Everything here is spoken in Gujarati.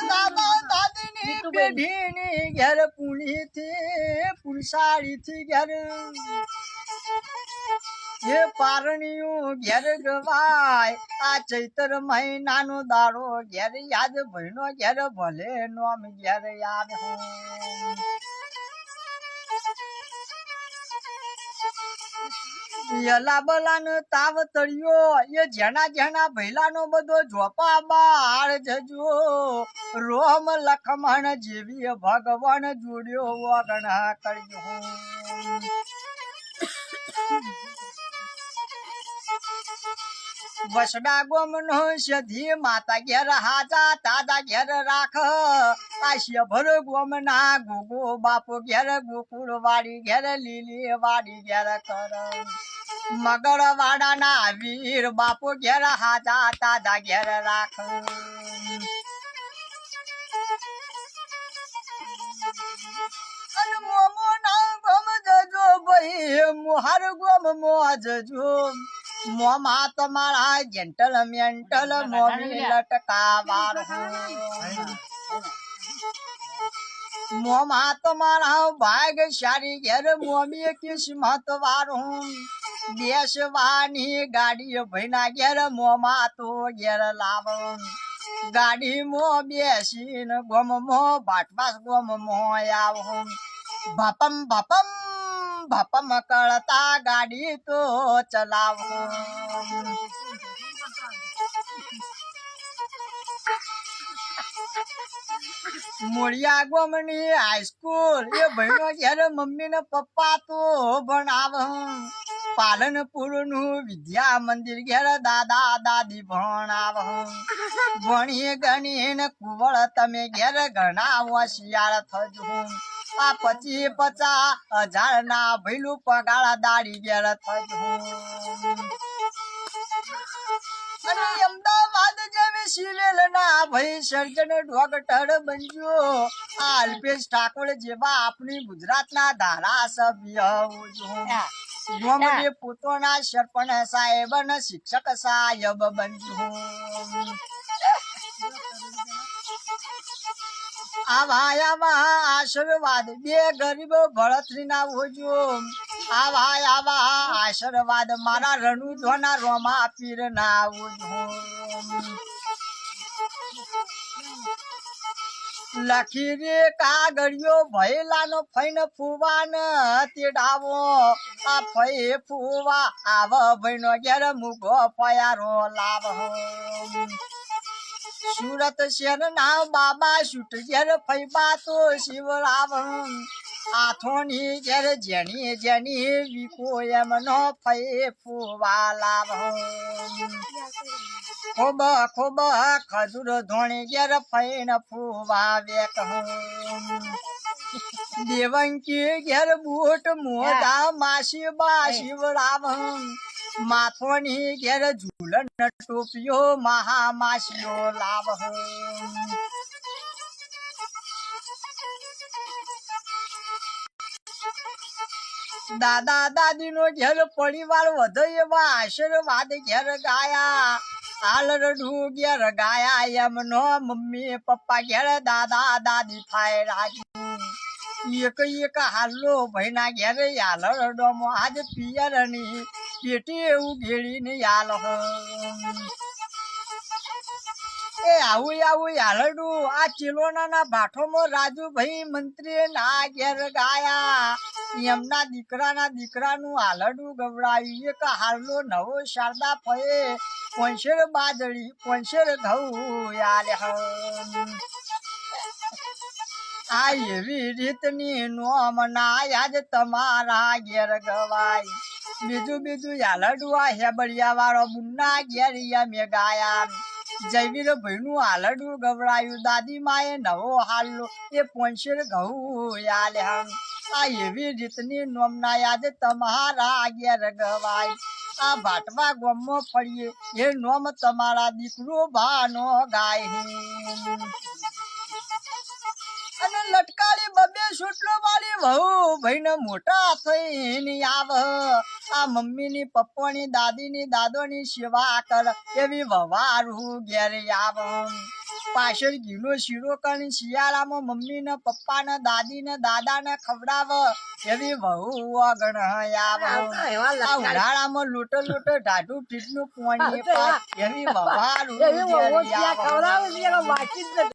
દાદા દાદીની પેઢીની ઘેર પુણીથી પુરસાડીથી ઘેર એ પારણીયું ઘેર ગવાય આ ચૈતર મહિનાનો દાડો ઘેર યાદ ભઈનો ઘેર ભલે નોમ ઘેર યાદ યલા બલાનો તાવ તળિયો એ જેના જેના ભૈલાનો બધો જોપા બાળ જજો રોમ લખમણ જેવી ભગવાન જોડ્યો વગણા કરજો વસડા ગોમનો સધી માતા ઘેર હાજા તાજા ઘેર રાખ આશિયા ભર ગોમના ગોગો બાપો ઘેર ગોકુળ વાડી ઘેર લીલી વાડી ઘેર કર મગળ વાડાના વીર બાપો ઘેર હાજા તાજા ઘેર રાખ મોમો ના ગમ જજો ભાઈ મુહાર ગોમ મોજજો મોમાં તમારા જેન્ટલ મેન્ટલ મોમી લટકાવાર મોમાં તમારા ભાગશાળી ઘેર મોમી કિસ્મત વાળું દેશવાની ગાડી ભઈના ઘેર મોમાં તો ઘેર લાવ ગાડી મો બેસીને ગોમ મો ભાટવાસ ગોમ મો આવું બાપમ બાપમ બાપમ કરતા ગાડી તો ચલાવો મોડિયા ગોમની હાઈસ્કૂલ એ ભાઈનો ઘેર મમ્મી ને પપ્પા તો ભણાવ પાલનપુર નું વિદ્યા મંદિર ઘેર દાદા દાદી ભણાવ ભણી ગણી ને કુવળ તમે ઘેર ઘણા હોશિયાર થજો આ 50,000 ના ભૈલું પગાળ દાડી ઘેર થજો અને અમદાવાદ જેવી સિવિલ ના ભાઈ સર્જન ડોક્ટર બનજો આ અલ્પેશ ઠાકોર જેવા આપણી ગુજરાતના ધારાસભ્ય ગોમને પોતાના સરપંચ સાહેબ અને શિક્ષક સાહેબ બનજો આવા આવા આશીર્વાદ બે ગરીબ ભળતરી ના હોજો આવા આવા આશીર્વાદ મારા રણુધોના રોમા પીર ના હોજો લખી રે કાગળિયો ભયલાનો ફઈન ફુવાન તેડાવો આ ફઈ ફુવા આવ ભઈનો ઘેર મુગો પયારો લાવ સુરત શહેર ના બાબા શૂટ ઘેર ફૈબા તો શિવરાવ આથોની ઘેર જેની જેની વિકો એમનો ફઈ ફુવા લાવ ખૂબ ખૂબ ખજૂર ધોણી ઘેર ફઈને ફુવા વેક દેવંકી ઘેર બૂટ મોજા માસી બા શિવરાવ માથોની ઘેર ઝૂલન ટોપિયો મહામાસીઓ લાવ દાદા દાદી નો ઘેર પરિવાર વધે એવા આશીર્વાદ ઘેર ગાયા હાલ રડું ઘેર ગાયા એમનો મમ્મી પપ્પા ઘેર દાદા દાદી થાય રાજી એક એક હાલો ભાઈના ઘેર યાલ રડોમો આજ પિયરની પેટી એવું ઘેડીને યાલ એ આવું આવું યાલડું આ ચિલોના ભાઠોમાં રાજુભાઈ મંત્રી ના ઘેર ગાયા એમના દીકરાનું હાલડું ગવડાયું એક હાલો નવો શારદા ફળે 50 બાજરી 50 ઘઉં યાલે આ એવી રીતની નોમ ના યાદ તમારા ઘેર ગવાય બીજું હાલડું આ હેબડિયા વાળો મુન્ના ઘેર મે ગાયા જયવીર ભાઈનું હાલડું ગવડાયું દાદી માએ નવો હાલો એ 50 ઘઉં યાલે આ એવી રીતની નોમના યાદ તમારા ઘેર ગવાય આ ભાટવા ગામમાં ફરીએ એ નોમ તમારા દીકરો ભાનો ગાય અને લટકાળી બબે સુટલો વાળી વહુ ભાઈને મોટા થઈને આવ આ મમ્મીની પપ્પાની દાદીની દાદોની સેવા કર એવી વવારું ઘેર આવ પાછળ ઘીનો શીરો કરીને શિયાળામાં મમ્મી ને પપ્પા ને દાદી ને દાદા ને ખવડાવ એવી વહુ આગળ આવ આ ઉનાળામાં લોટો લોટો ઢાઢું ફીટનું પાણી એવી વવારું ઘેર આવ